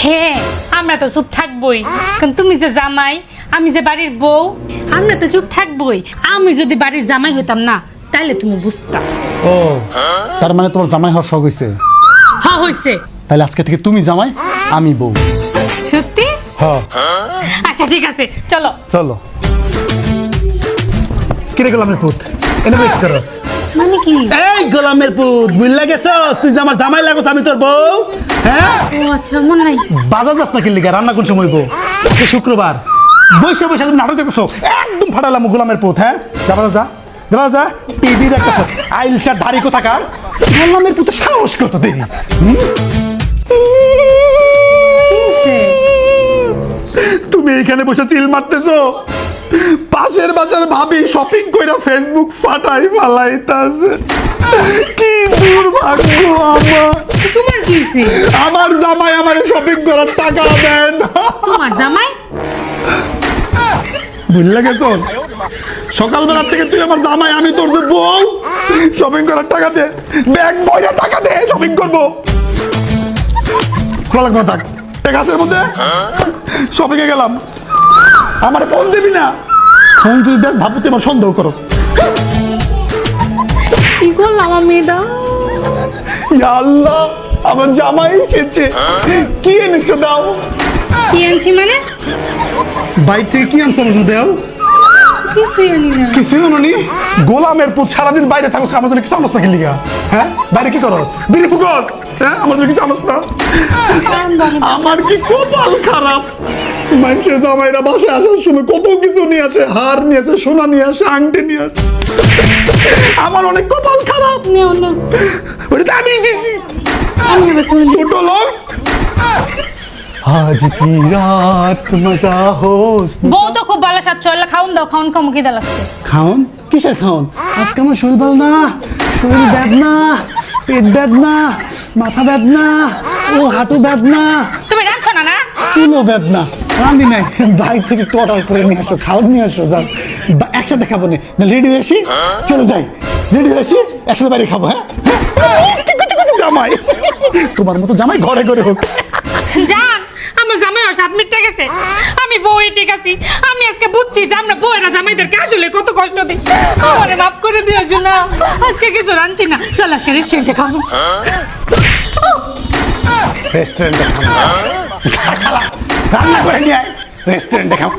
হ্যাঁ, আমরা তো চুপ থাকবোই, কারণ তুমি যে জামাই, আমি যে বাড়ির বউ, আমরা তো চুপ থাকবোই। আমি যদি বাড়ির জামাই হইতাম না, তাহলে তুমি বুঝতা। ও, তার মানে তোমার জামাই হওয়ার শখ হয়েছে? হ্যাঁ হইছে। তাহলে আজকে থেকে তুমি জামাই, আমি বউ। সত্যি? হ্যাঁ। আচ্ছা ঠিক আছে, চলো চলো। কিরে গোলামের পুত, এনে বেশ করস? মানে কি? এই গোলামের পুত, বুঝলা গেছস তুই যে আমার জামাই লাগছ, আমি তোর বউ। হ্যাঁ, ও আচ্ছা, মনে নাই। বাজার যাস না কিনলি গা? রান্না কোন সময় বউ? আজকে শুক্রবার, বৈশা বৈশা তুমি নাটক দেখছো, একদম ফাটালাম গোলামের পুত। হ্যাঁ, যাবা যা, যাবা যা, টিভি দেখতেছস, আইলসা ধারি কোথাকার। গোলামের পুত সাহস কত দেরি। তুমি এইখানে বসে চিল মারতেছো, পাশের বাজার ভাবি শপিং কইরা ফেসবুক ফাটাই ফালাইতাছে। কি দুর্ভাগ্য আমার। তোমার কি হইছে? আমার জামাই আমারে শপিং করার টাকা দেন। তোমার জামাই? ভুলে গেছো? সকালবেলা থেকে তুই আমার জামাই, আমি তোর যে বউ। শপিং করার টাকা দে, ব্যাগ বইয়া টাকা দে, শপিং করবো। খোলা লাগবে না, থাক এক হাতের মধ্যে। শপিং এ গেলাম, আমার ফোন দিবি না। ফোন যদি দেখ ভাবু তুই আমার সন্দেহ করো। কি করলাম আমি? দা ইয়া আল্লাহ, আমার জামাই এসেছে। কি এনেছো দাও? কি আনছি মানে? বাইরে থেকে কি আনছো আমাকে দাও? কিছুই আনি না। কিছুই আনোনি? গোলামের পুত সারাদিন বাইরে থাকো, আমার জন্য কিছু আনস না কিনলি গা? হ্যাঁ, বাইরে কি করস? বিড়ি ফুকস? হ্যাঁ, আমার জন্য কিছু আনস না? আমার কি কপাল খারাপ। মানুষের জামাইরা বাসায় আসার সময় কত কিছু নিয়ে আসে, হার নিয়ে আসে, সোনা নিয়ে আসে, আংটি নিয়ে আসে। আমার অনেক কপাল খারাপ। নেও না, ওটা তো আমিই দিছি। আমি আবার কোন ছোট লোক। আজ কি রাত মজা হোস। বউ তো খুব ভালো সাথ চলে, খাউন দাও, খাউন কম খিদা লাগছে। খাওন? কিসের খাওন? আজকে আমার শরীর ভালো না, শরীর বেদনা, পেট বেদনা, মাথা বেদনা, ও হাঁটু বেদনা, তুমি রাখছো না না? চুলো বেদনা। রান্দি নাই, বাইরে থেকে একটু অর্ডার করে নিয়ে আসো, খাওয়ার নিয়ে আসো। যাও, একসাথে খাবো না, রেডি হয়ে আসি, চলে যাই। রেডি হয়ে আসি, একসাথে বাইরে খাবো। হ্যাঁ, জামাই তোমার মতো জামাই ঘরে ঘরে হোক। জান, আমার জামাই আর সাত মিনিট গেছে, আমি বউই ঠিক আছি। আমি আজকে বুঝছি যে আমরা বউয়েরা জামাইদেরকে আসলে কত কষ্ট দিই। আমারে মাফ করে দিও না, আজকে কিছু রাঁধছি না। চল আজকে রেস্টুরেন্টে খাবো। রেস্টুরেন্টে খাবো? রান্না করে নিয়ে আয়, রেস্টুরেন্টে খাবো।